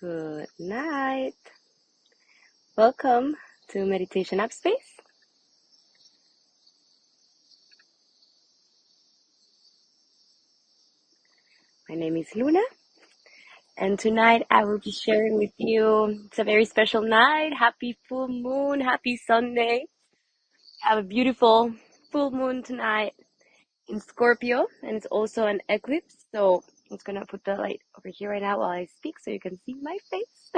Good night. Welcome to Meditation App Space. My name is Luna, and tonight I will be sharing with you. It's a very special night. Happy full moon, happy Sunday. Have a beautiful full moon tonight in Scorpio, and it's also an eclipse. So I'm just gonna put the light over here right now while I speak so you can see my face.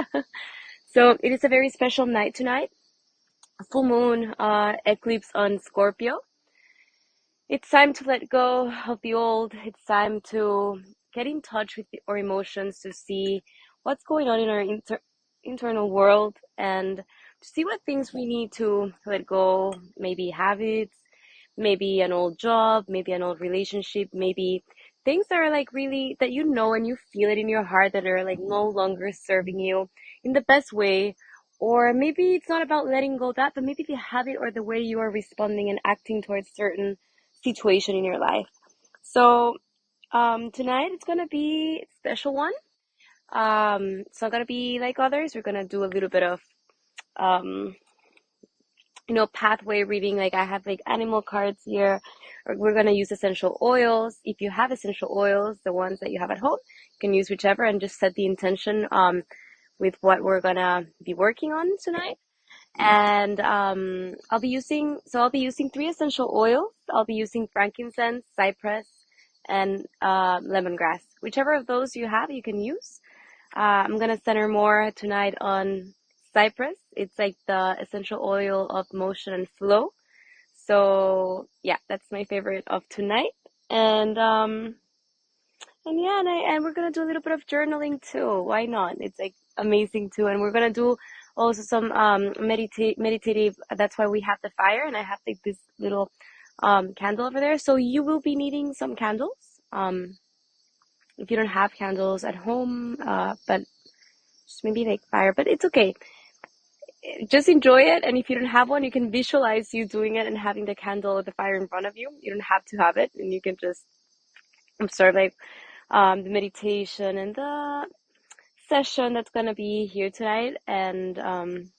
So it is a very special night tonight. Full moon, eclipse on Scorpio. It's time to let go of the old. It's time to get in touch with our emotions to see what's going on in our internal world and to see what things we need to let go. Maybe habits, maybe an old job, maybe an old relationship, maybe things that are like really that you know and you feel it in your heart that are like no longer serving you in the best way. Or maybe it's not about letting go of that, but maybe the habit or the way you are responding and acting towards certain situation in your life. So tonight it's gonna be a special one. It's not gonna be like others. We're gonna do a little bit of um, pathway reading. Like I have like animal cards here. Or we're gonna use essential oils. If you have essential oils, the ones that you have at home, you can use whichever and just set the intention with what we're gonna be working on tonight. And I'll be using three essential oils. I'll be using frankincense, cypress, and lemongrass. Whichever of those you have, you can use. I'm gonna center more tonight on cypress. It's like the essential oil of motion and flow. So yeah, that's my favorite of tonight. And yeah, and we're gonna do a little bit of journaling too. Why not? It's like amazing too. And we're gonna do also some meditative. That's why we have the fire, and I have like this little candle over there. So you will be needing some candles. If you don't have candles at home, but just maybe like fire. But it's okay. Just enjoy it. And if you don't have one, you can visualize you doing it and having the candle or the fire in front of you. You don't have to have it, and you can just observe like the meditation and the session that's going to be here tonight. And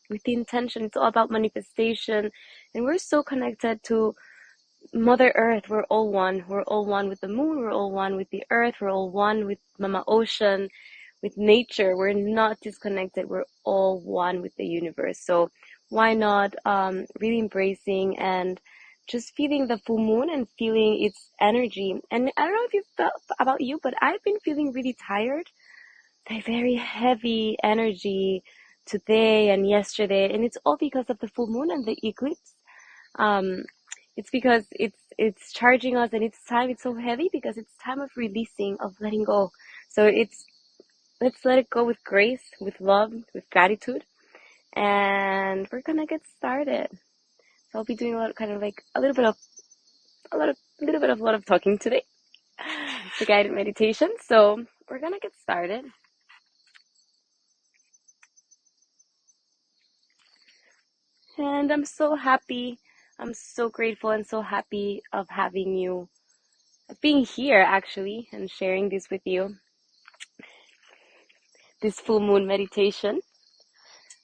with the intention, it's all about manifestation. And we're so connected to Mother Earth. We're all one. We're all one with the moon. We're all one with the earth. We're all one with Mama Ocean, with nature. We're not disconnected. We're all one with the universe. So why not really embracing and just feeling the full moon and feeling its energy. And I don't know if you felt about you, but I've been feeling really tired, like very heavy energy today and yesterday, and it's all because of the full moon and the eclipse. Um, it's because it's charging us, and it's time. It's so heavy because it's time of releasing, of letting go. So let's let it go with grace, with love, with gratitude, and we're gonna get started. So I'll be doing a little bit of a lot of talking today. It's a guided meditation. So we're gonna get started. And I'm so happy. I'm so grateful and so happy of having you, of being here actually, and sharing this with you, this full moon meditation.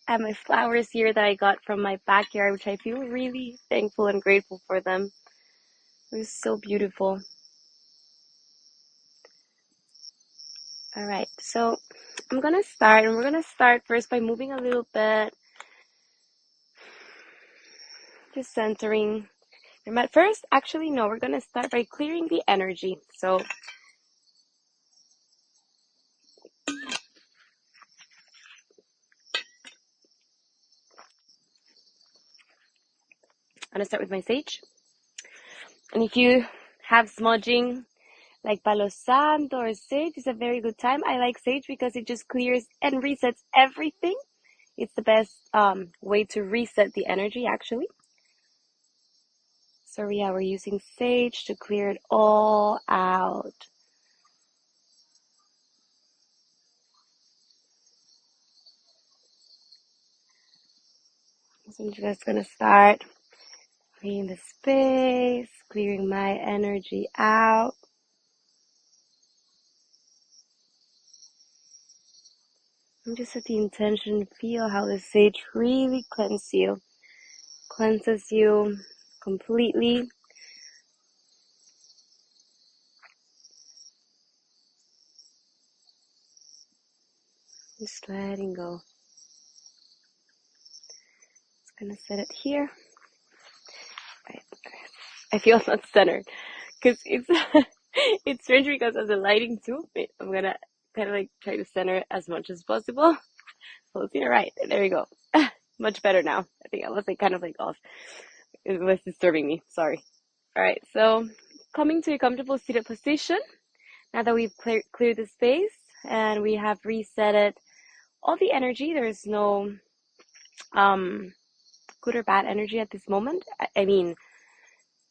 I have my flowers here that I got from my backyard, which I feel really thankful and grateful for them. It was so beautiful. All right, so I'm gonna start, and we're gonna start first by moving a little bit, just centering. First, actually, no, we're gonna start by clearing the energy. So I'm gonna start with my sage. And if you have smudging like Palo Santo or sage, is a very good time. I like sage because it just clears and resets everything. It's the best way to reset the energy, actually. So yeah, we're using sage to clear it all out. So I'm just gonna start clearing the space, clearing my energy out. And just set the intention, feel how the sage really cleanses you completely. Just letting go. Just gonna set it here. Right. I feel not centered because it's it's strange because of the lighting too. But I'm gonna kind of like try to center it as much as possible. So see, right, there you go. Much better now. I think I was like kind of like off. It was disturbing me. Sorry. All right, so coming to a comfortable seated position. Now that we've cleared the space and we have resetted all the energy, there's no good or bad energy at this moment. I mean,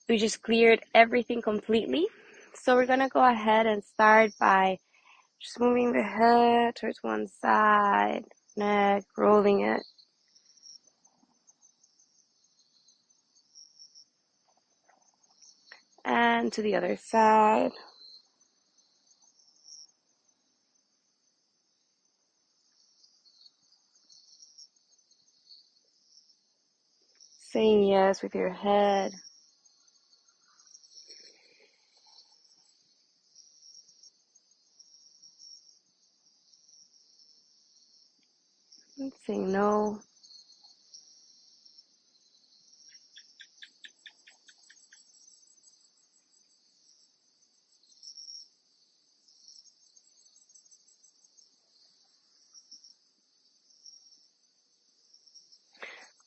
we just cleared everything completely. So we're gonna go ahead and start by just moving the head towards one side, neck, rolling it. And to the other side. Saying yes with your head. And saying no.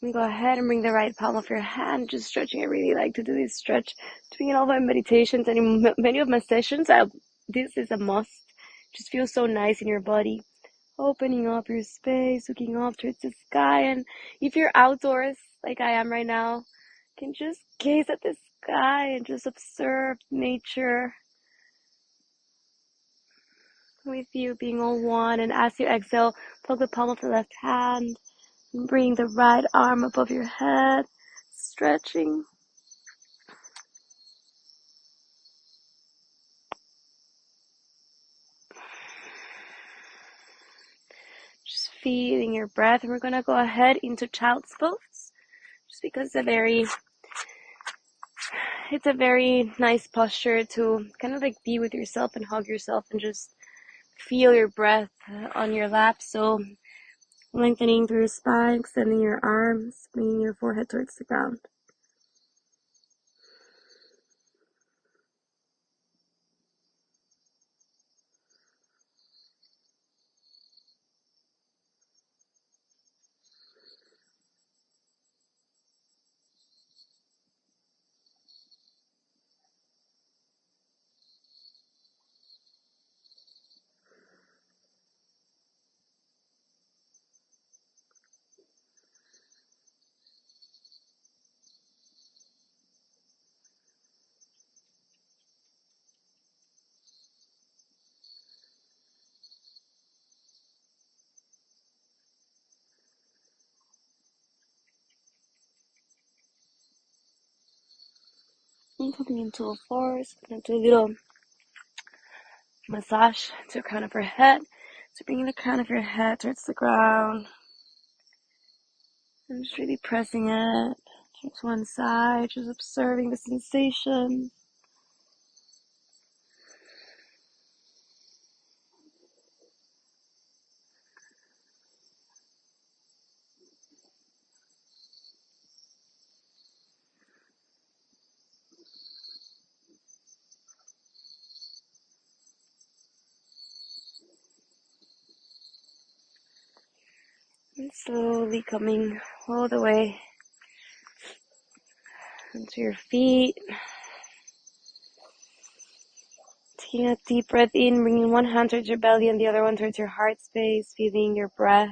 And go ahead and bring the right palm of your hand, just stretching. I really like to do this stretch to begin all my meditations and in many of my sessions. This is a must. Just feels so nice in your body. Opening up your space, looking up towards the sky. And if you're outdoors, like I am right now, you can just gaze at the sky and just observe nature with you being all one. And as you exhale, plug the palm of the left hand and bring the right arm above your head, stretching. Just feeling your breath. And we're going to go ahead into child's pose, just because it's a very nice posture to kind of like be with yourself and hug yourself and just feel your breath on your lap. So lengthening through your spine, extending your arms, bringing your forehead towards the ground. And coming into a forest, gonna do a little massage to the crown of your head. So bringing the crown of your head towards the ground. And just really pressing it towards one side, just observing the sensation. And slowly coming all the way onto your feet. Taking a deep breath in, bringing one hand towards your belly and the other one towards your heart space, feeling your breath.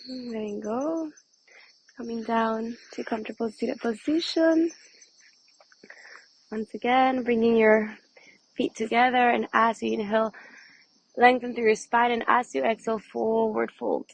Letting go. Coming down to a comfortable seated position. Once again, bringing your feet together, and as you inhale, lengthen through your spine, and as you exhale, forward fold.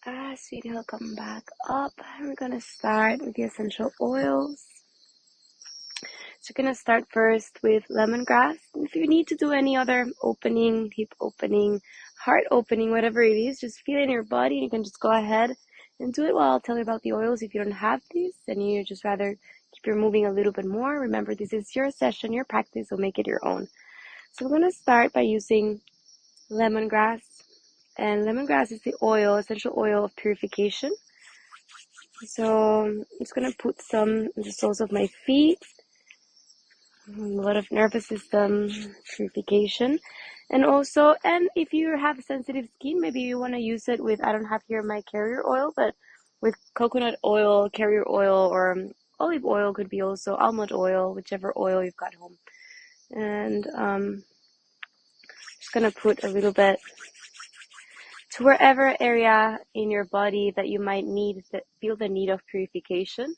As you inhale, come back up, and we're gonna start with the essential oils. So you're gonna start first with lemongrass. If you need to do any other opening, hip opening, heart opening, whatever it is, just feel it in your body. You can just go ahead and do it while I'll tell you about the oils. If you don't have these and you just rather keep your moving a little bit more, remember this is your session, your practice, so make it your own. So we're gonna start by using lemongrass. And lemongrass is the oil, essential oil of purification. So I'm just gonna put some in the soles of my feet. A lot of nervous system purification. And if you have sensitive skin, maybe you want to use it with, I don't have here my carrier oil, but with coconut oil, carrier oil, or olive oil could be also almond oil, whichever oil you've got home. And just gonna put a little bit to wherever area in your body that you might feel the need of purification.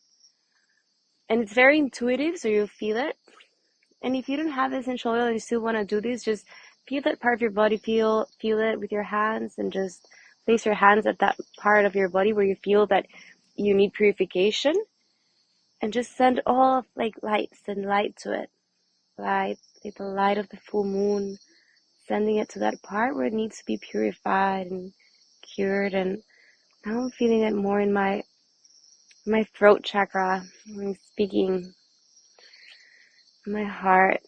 And it's very intuitive, so you'll feel it. And if you don't have essential oil and you still want to do this, just feel that part of your body, feel it with your hands, and just place your hands at that part of your body where you feel that you need purification, and just send all of send light to it. Light, like the light of the full moon, sending it to that part where it needs to be purified and cured. And now I'm feeling it more in my throat chakra when I'm speaking, my heart.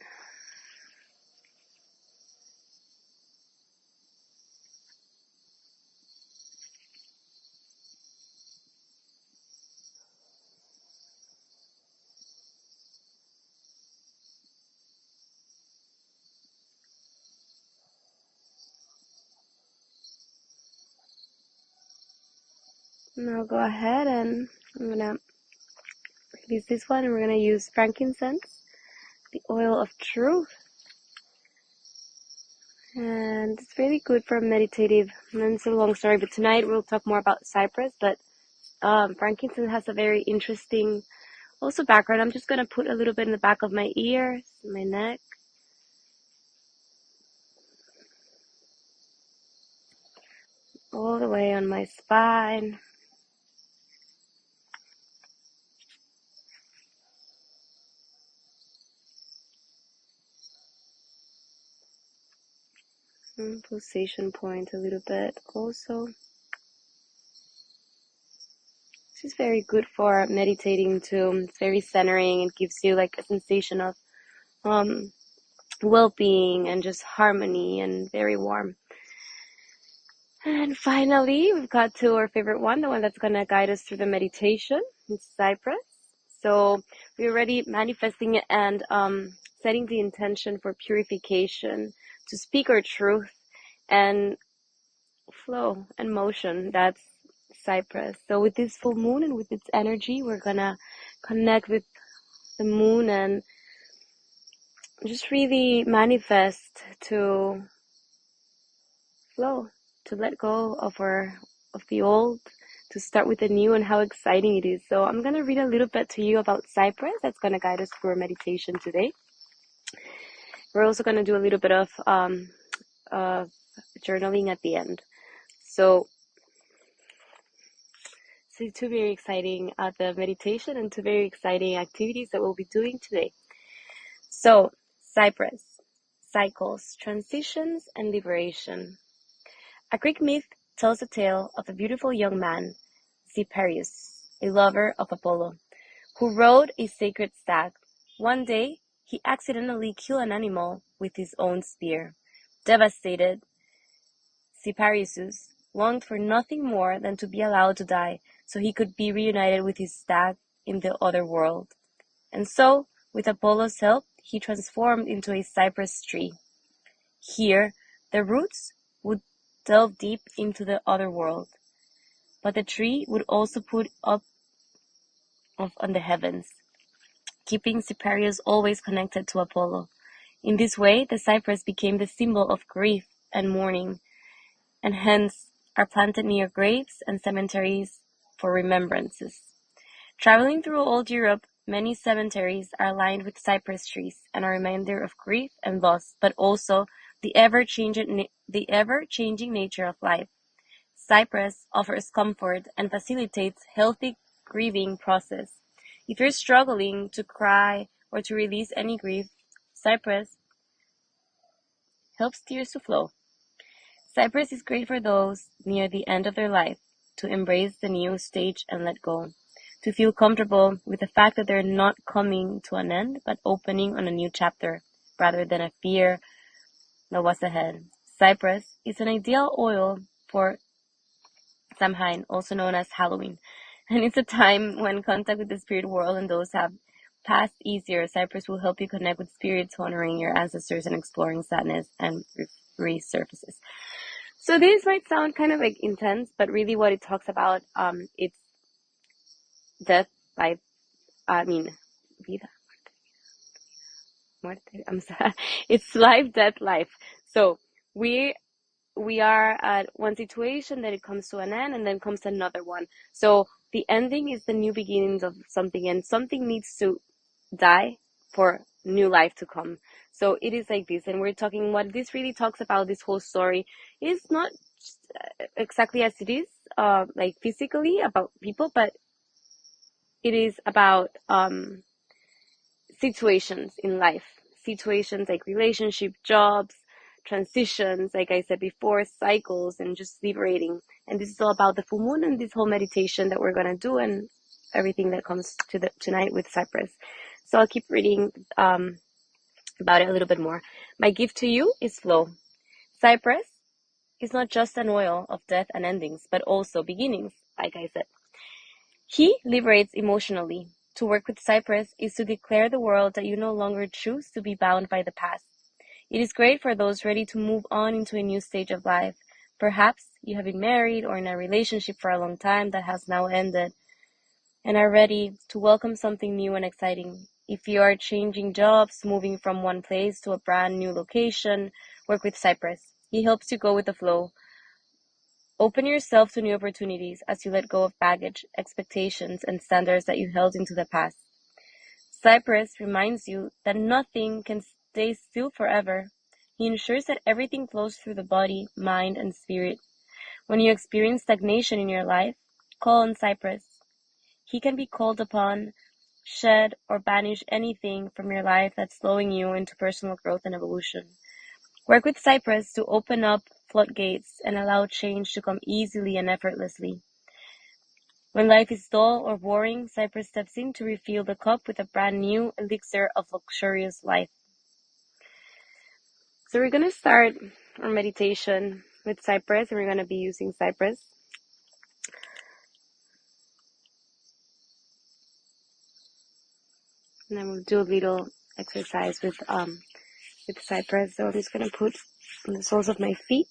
Now go ahead, and I'm gonna use this one, and we're gonna use frankincense, the oil of truth. And it's really good for meditative, and it's a long story, but tonight we'll talk more about cypress. But frankincense has a very interesting also background. I'm just gonna put a little bit in the back of my ears, my neck, all the way on my spine. And pulsation point a little bit also. This is very good for meditating too. It's very centering. It gives you like a sensation of well-being and just harmony, and very warm. And finally, we've got to our favorite one, the one that's going to guide us through the meditation. It's cypress. So we're already manifesting it and setting the intention for purification, to speak our truth and flow and motion. That's cypress. So with this full moon and with its energy, we're going to connect with the moon and just really manifest to flow, to let go of the old, to start with the new, and how exciting it is. So I'm going to read a little bit to you about cypress. That's going to guide us through our meditation today. We're also going to do a little bit of journaling at the end. So two very exciting the meditation and two very exciting activities that we'll be doing today. So cypress, cycles, transitions, and liberation. A Greek myth tells the tale of a beautiful young man, Cyparis, a lover of Apollo, who rode a sacred stag. One day, he accidentally killed an animal with his own spear. Devastated, Cyparissus longed for nothing more than to be allowed to die so he could be reunited with his stag in the other world. And so, with Apollo's help, he transformed into a cypress tree. Here, the roots would delve deep into the other world, but the tree would also put up on the heavens, keeping Cyparis always connected to Apollo. In this way, the cypress became the symbol of grief and mourning, and hence are planted near graves and cemeteries for remembrances. Traveling through old Europe, many cemeteries are lined with cypress trees and a reminder of grief and loss, but also the ever-changing nature of life. Cypress offers comfort and facilitates healthy grieving process. If you're struggling to cry or to release any grief, cypress helps tears to flow. Cypress is great for those near the end of their life to embrace the new stage and let go, to feel comfortable with the fact that they're not coming to an end, but opening on a new chapter, rather than a fear that was ahead. Cypress is an ideal oil for Samhain, also known as Halloween, and it's a time when contact with the spirit world and those have passed easier. Cypress will help you connect with spirits, honoring your ancestors and exploring sadness and resurfaces. So this might sound kind of like intense, but really what it talks about, it's death, life, vida, muerte, I'm sorry. It's life, death, life. So we are at one situation, then it comes to an end, and then comes another one. So the ending is the new beginnings of something, and something needs to die for new life to come. So it is like this, and we're talking what this really talks about. This whole story is not exactly as it is, like physically about people, but it is about situations in life, situations like relationship, jobs, transitions, like I said before, cycles, and just liberating. And this is all about the full moon and this whole meditation that we're going to do and everything that comes to tonight with Cypress. So I'll keep reading about it a little bit more. My gift to you is flow. Cypress is not just an oil of death and endings, but also beginnings, like I said. He liberates emotionally. To work with Cypress is to declare the world that you no longer choose to be bound by the past. It is great for those ready to move on into a new stage of life. Perhaps you have been married or in a relationship for a long time that has now ended and are ready to welcome something new and exciting. If you are changing jobs, moving from one place to a brand new location, work with Cypress. He helps you go with the flow. Open yourself to new opportunities as you let go of baggage, expectations, and standards that you held into the past. Cypress reminds you that nothing can stay still forever. He ensures that everything flows through the body, mind, and spirit. When you experience stagnation in your life, call on Cypress. He can be called upon, shed, or banish anything from your life that's slowing you into personal growth and evolution. Work with Cypress to open up floodgates and allow change to come easily and effortlessly. When life is dull or boring, Cypress steps in to refill the cup with a brand new elixir of luxurious life. So we're going to start our meditation with Cypress, and we're going to be using Cypress. And then we'll do a little exercise with Cypress. So I'm just going to put on the soles of my feet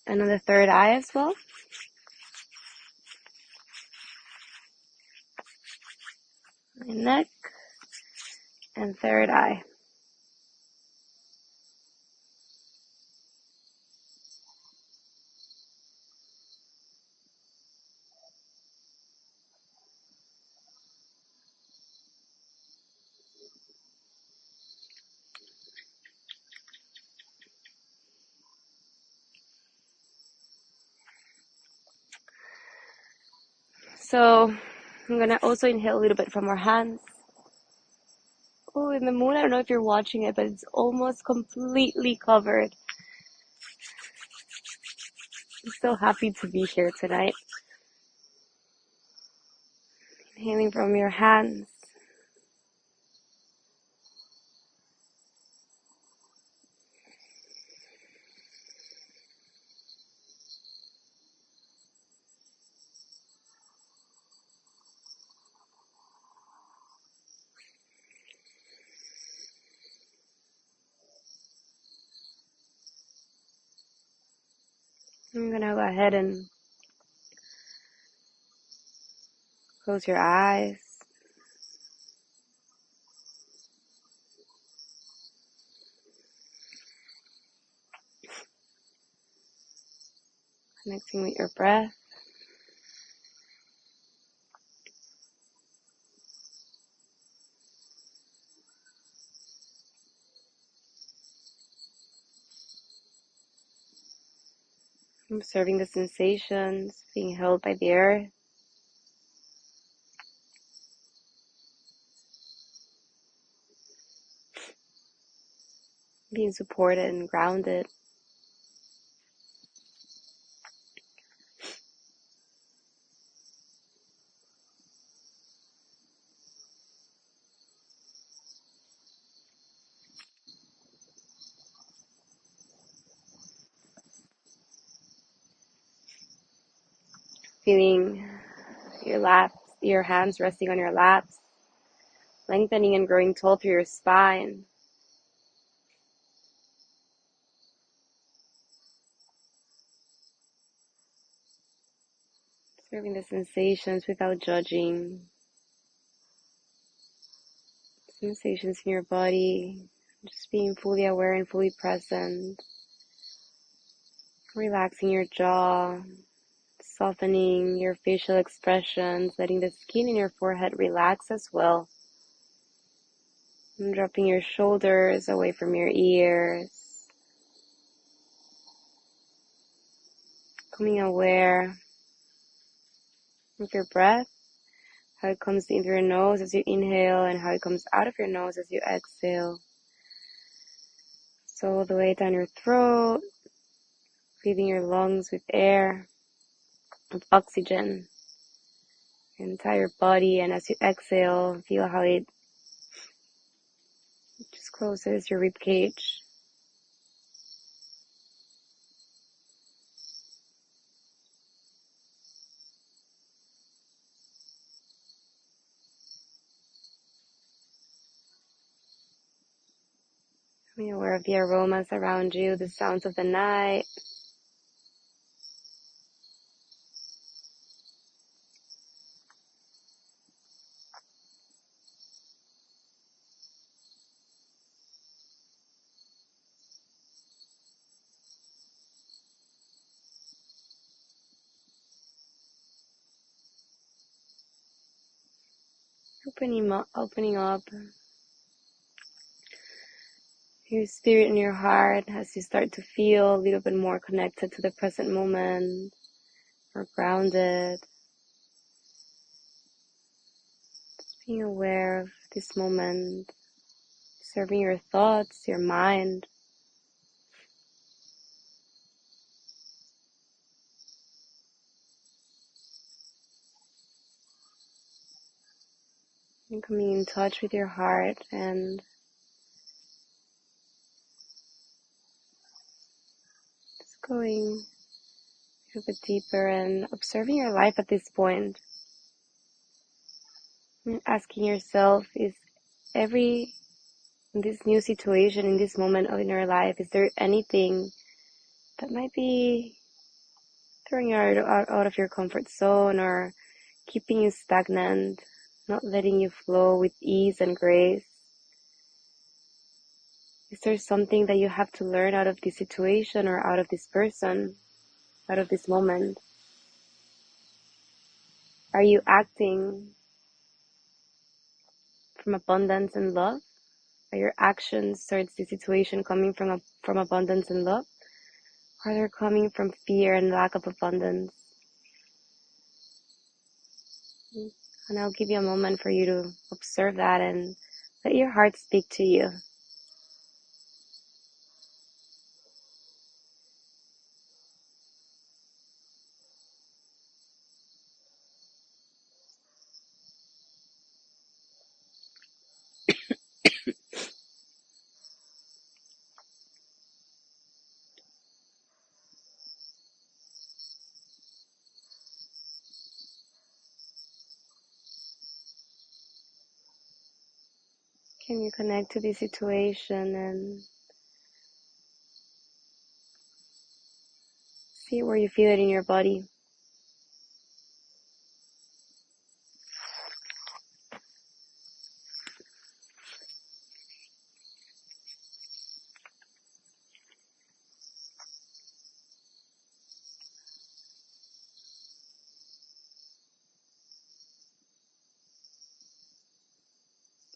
and on the third eye as well. My neck and third eye. So I'm going to also inhale a little bit from our hands. Oh, in the moon, I don't know if you're watching it, but it's almost completely covered. I'm so happy to be here tonight. Inhaling from your hands. I'm gonna go ahead and close your eyes. Connecting with your breath. Observing the sensations being held by the earth. Being supported and grounded. Feeling your laps, your hands resting on your laps. Lengthening and growing tall through your spine. Observing the sensations without judging. Sensations in your body. Just being fully aware and fully present. Relaxing your jaw. Softening your facial expressions. Letting the skin in your forehead relax as well. And dropping your shoulders away from your ears. Becoming aware of your breath. How it comes in through your nose as you inhale and how it comes out of your nose as you exhale. So all the way down your throat, filling your lungs with air, with oxygen, your entire body. And as you exhale, feel how it just closes your rib cage. Becoming aware of the aromas around you, the sounds of the night. Opening up your spirit and your heart as you start to feel a little bit more connected to the present moment, or grounded. Being aware of this moment, observing your thoughts, your mind. And coming in touch with your heart and just going a little bit deeper and observing your life at this point. And asking yourself, in this new situation, in this moment in your life, is there anything that might be throwing you out of your comfort zone or keeping you stagnant, not letting you flow with ease and grace? Is there something that you have to learn out of this situation or out of this person, out of this moment? Are you acting from abundance and love? Are your actions towards the situation coming from abundance and love? Or are they coming from fear and lack of abundance? And I'll give you a moment for you to observe that and let your heart speak to you. Can you connect to the situation and see where you feel it in your body?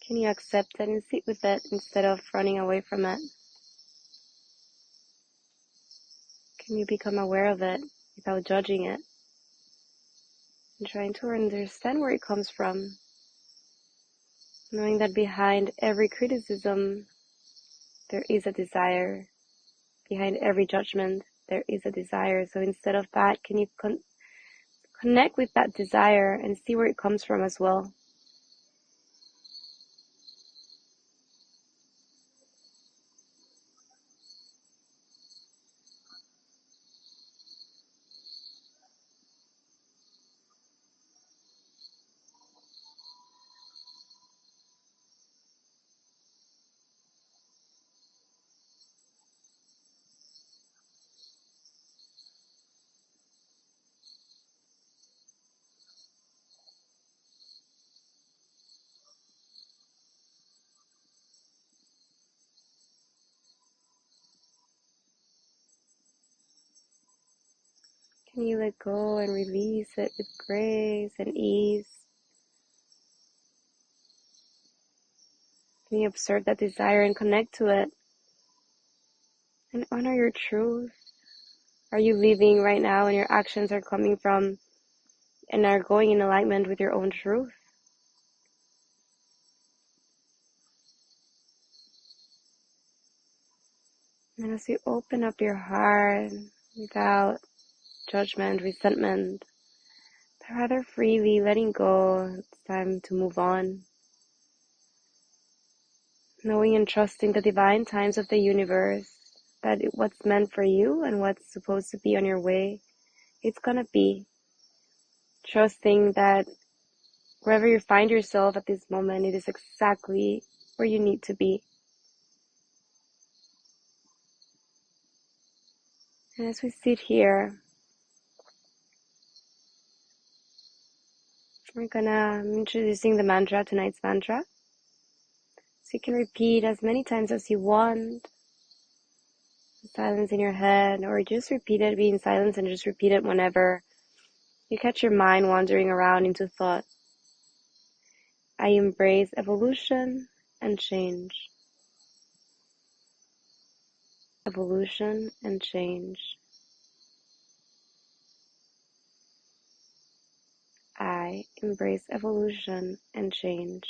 Can you accept it and sit with it instead of running away from it? Can you become aware of it without judging it and trying to understand where it comes from? Knowing that behind every criticism, there is a desire. Behind every judgment, there is a desire. So instead of that, can you connect with that desire and see where it comes from as well? Can you let go and release it with grace and ease? Can you observe that desire and connect to it? And honor your truth. Are you living right now and your actions are coming from and are going in alignment with your own truth? And as you open up your heart without judgment, resentment, but rather freely letting go, it's time to move on. Knowing and trusting the divine times of the universe, that what's meant for you and what's supposed to be on your way, it's gonna be. Trusting that wherever you find yourself at this moment, it is exactly where you need to be. And as we sit here, I'm introducing the mantra, tonight's mantra. So you can repeat as many times as you want, silence in your head, or just repeat it, be in silence and just repeat it whenever you catch your mind wandering around into thought. I embrace evolution and change. Evolution and change. I embrace evolution and change.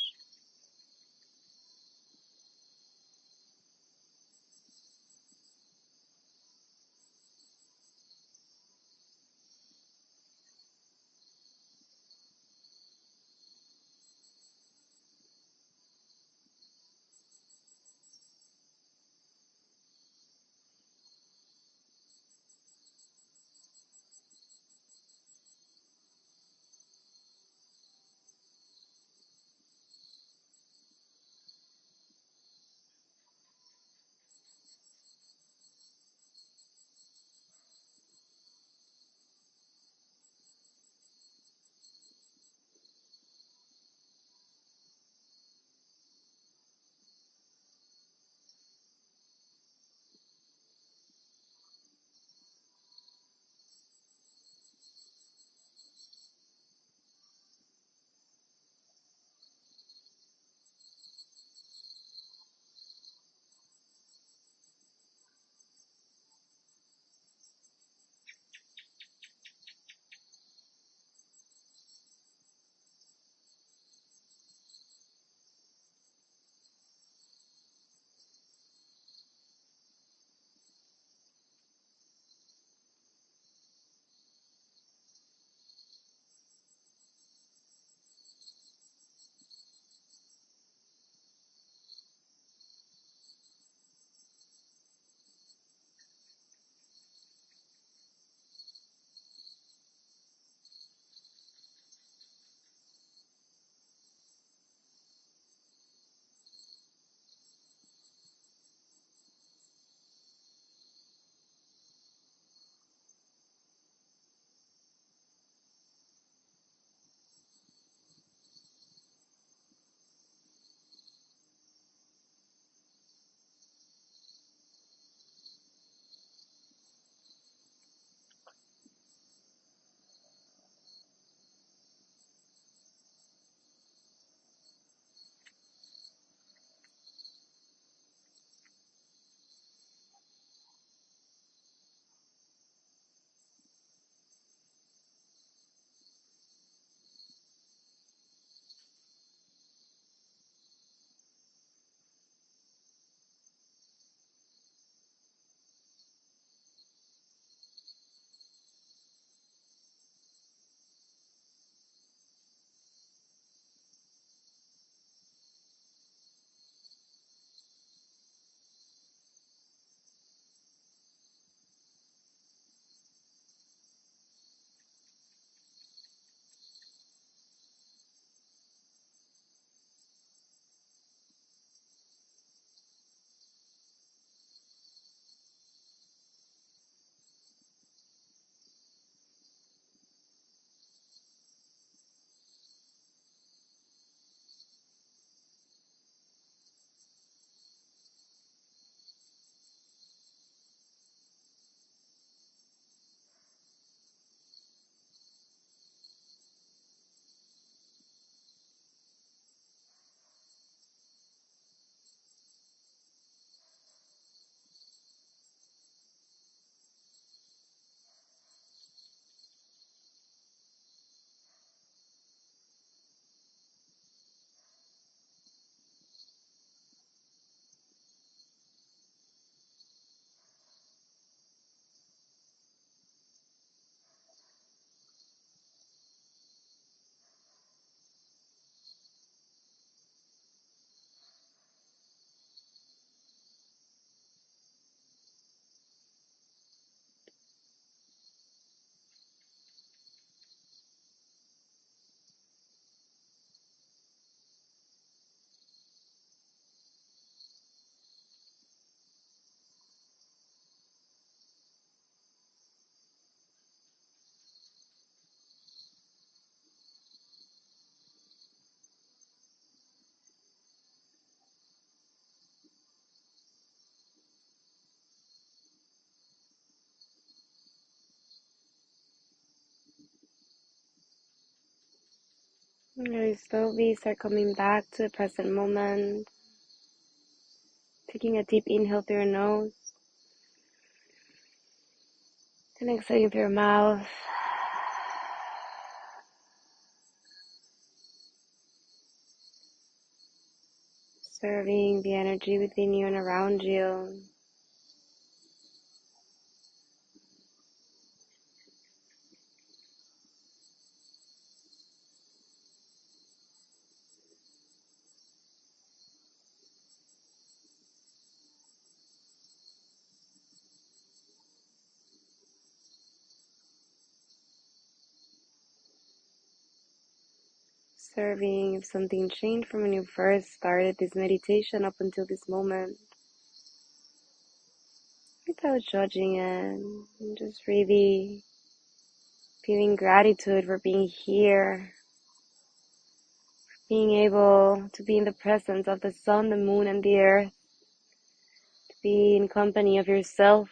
Very slowly start coming back to the present moment. Taking a deep inhale through your nose. And exhaling through your mouth. Observing the energy within you and around you. Observing if something changed from when you first started this meditation up until this moment. Without judging it. And just really feeling gratitude for being here. Being able to be in the presence of the sun, the moon, and the earth. To be in company of yourself.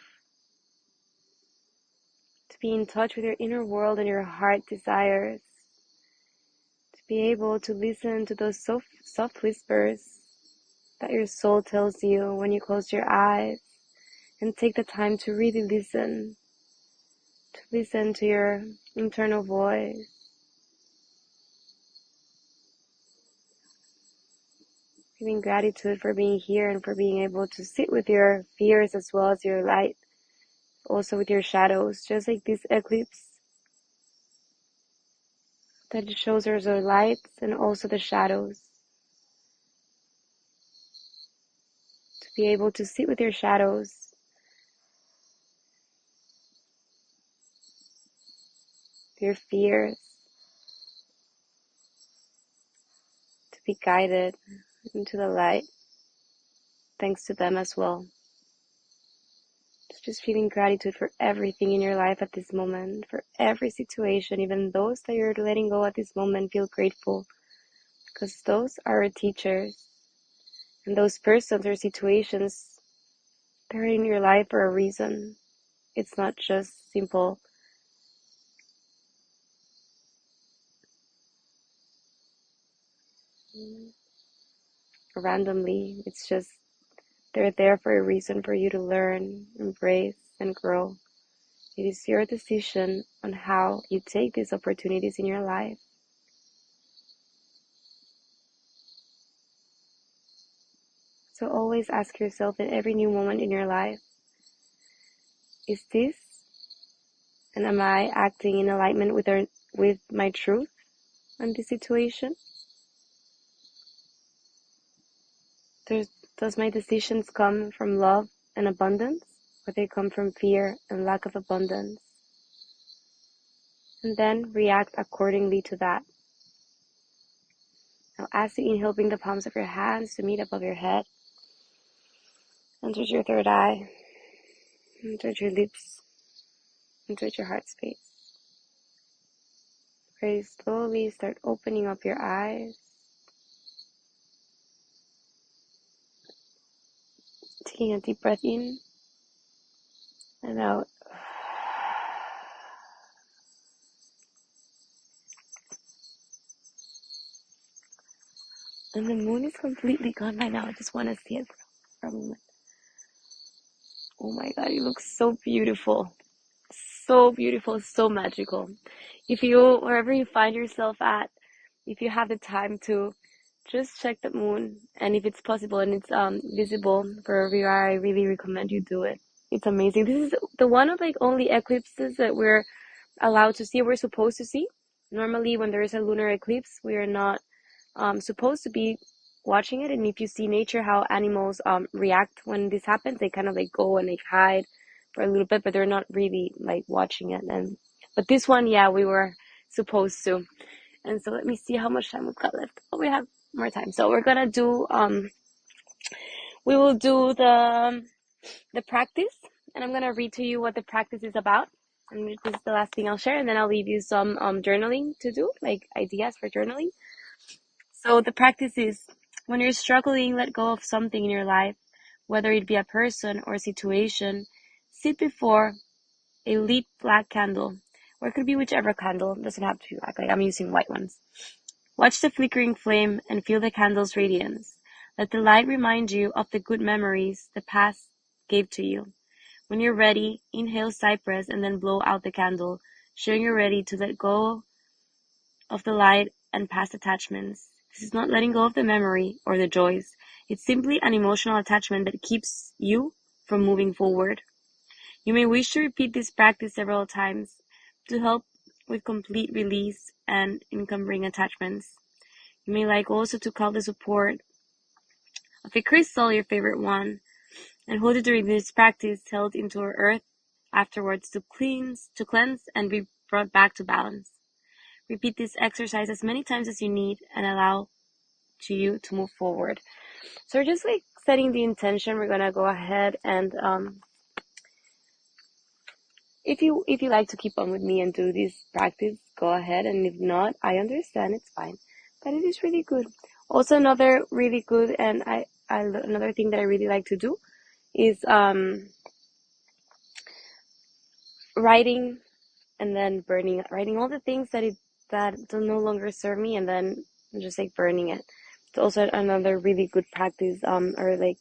To be in touch with your inner world and your heart desires. To be able to listen to those soft whispers that your soul tells you when you close your eyes. And take the time to really listen. To listen to your internal voice. Feeling gratitude for being here and for being able to sit with your fears as well as your light. Also with your shadows, just like this eclipse that shows us our lights and also the shadows. To be able to sit with your shadows, your fears, to be guided into the light, thanks to them as well. Just feeling gratitude for everything in your life at this moment, for every situation, even those that you're letting go at this moment, feel grateful, because those are our teachers. And those persons or situations, they're in your life for a reason. It's not just simple randomly. It's just they're there for a reason, for you to learn, embrace, and grow. It is your decision on how you take these opportunities in your life. So always ask yourself in every new moment in your life, is this, and am I acting in alignment with my truth on this situation? Does my decisions come from love and abundance, or they come from fear and lack of abundance? And then react accordingly to that. Now as you inhale, bring the palms of your hands to meet above your head. And towards your third eye. And towards your lips. And towards your heart space. Very slowly start opening up your eyes. Taking a deep breath in and out. And the moon is completely gone by now. I just want to see it for a moment. Oh my god, it looks so beautiful. So beautiful, so magical. If you, wherever you find yourself at, if you have the time to just check the moon, and if it's possible and it's visible wherever you are, I really recommend you do it. It's amazing. This is the one of like only eclipses that we're allowed to see, we're supposed to see. Normally when there is a lunar eclipse, we are not supposed to be watching it. And if you see nature, how animals react when this happens, they kind of like go and they hide for a little bit, but they're not really like watching it. But this one, yeah, we were supposed to. And so let me see how much time we've got left. Oh, we have more time. So we're gonna do we will do the practice, and I'm gonna read to you what the practice is about. And this is the last thing I'll share, and then I'll leave you some journaling to do, like ideas for journaling. So the practice is, when you're struggling, let go of something in your life, whether it be a person or a situation, sit before a lit black candle, or it could be whichever candle, it doesn't have to be black, like I'm using white ones. Watch the flickering flame and feel the candle's radiance. Let the light remind you of the good memories the past gave to you. When you're ready, inhale cypress and then blow out the candle, showing you're ready to let go of the light and past attachments. This is not letting go of the memory or the joys. It's simply an emotional attachment that keeps you from moving forward. You may wish to repeat this practice several times to help with complete release and encumbering attachments. You may like also to call the support of a crystal, your favorite one, and hold it during this practice held into our earth afterwards to cleanse and be brought back to balance. Repeat this exercise as many times as you need and allow you to move forward. So we're just like setting the intention. We're gonna go ahead and if you like to keep on with me and do this practice, go ahead, and if not, I understand, it's fine. But it is really good. Also, another really good and another thing that I really like to do is writing and then writing all the things that don't no longer serve me, and then just like burning it. It's also another really good practice, or like,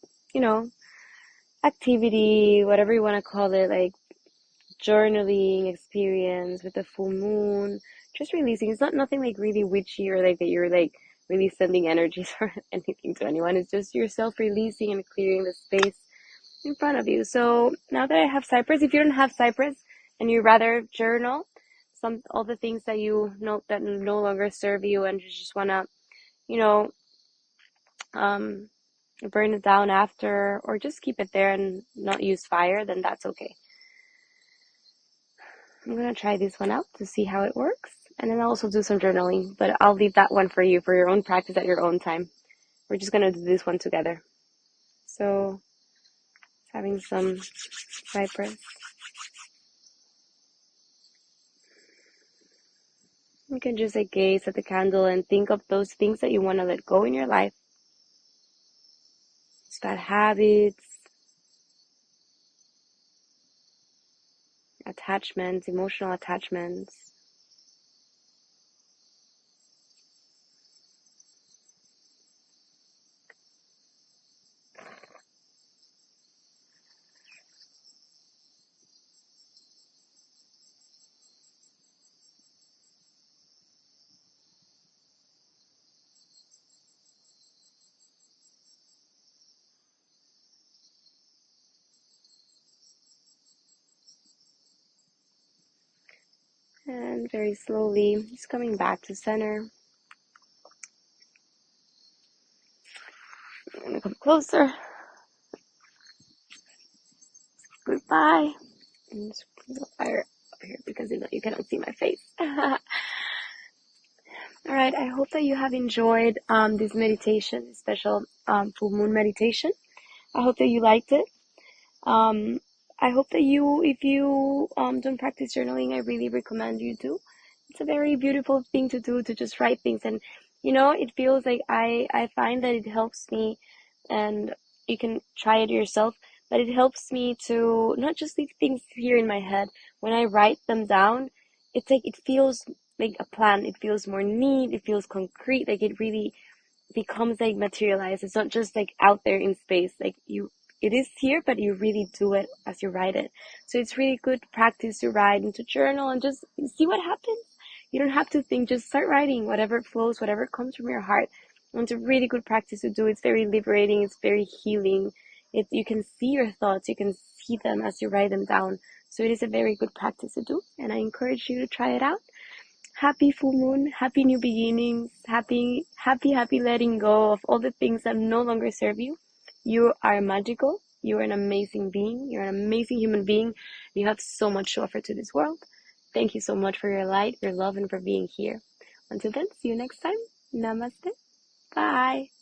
activity, whatever you want to call it, like journaling experience with the full moon, just releasing. It's not nothing like really witchy or like that you're like really sending energies or anything to anyone. It's just yourself releasing and clearing the space in front of you. So now that I have cypress, if you don't have cypress and you rather journal all the things that you know that no longer serve you, and you just wanna, you know, burn it down after, or just keep it there and not use fire, then that's okay. I'm gonna try this one out to see how it works, and then I'll also do some journaling, but I'll leave that one for you for your own practice at your own time. We're just gonna do this one together. So, having some cypress. You can just like gaze at the candle and think of those things that you want to let go in your life. It's bad habits, attachments, emotional attachments. And very slowly, just coming back to center. I'm gonna come closer. Goodbye. And just put the fire up here because you cannot see my face. All right, I hope that you have enjoyed this meditation, this special full moon meditation. I hope that you liked it. I hope that if you don't practice journaling, I really recommend you to. It's a very beautiful thing to do, to just write things. And, it feels like I find that it helps me, and you can try it yourself, but it helps me to not just leave things here in my head. When I write them down, it's like it feels like a plan. It feels more neat. It feels concrete. Like it really becomes like materialized. It's not just like out there in space. Like it is here, but you really do it as you write it. So it's really good practice to write and to journal and just see what happens. You don't have to think, just start writing, whatever flows, whatever comes from your heart. And it's a really good practice to do. It's very liberating. It's very healing. You can see your thoughts. You can see them as you write them down. So it is a very good practice to do. And I encourage you to try it out. Happy full moon, happy new beginnings, happy letting go of all the things that no longer serve you. You are magical. You are an amazing being. You're an amazing human being. You have so much to offer to this world. Thank you so much for your light, your love, and for being here. Until then, see you next time. Namaste. Bye.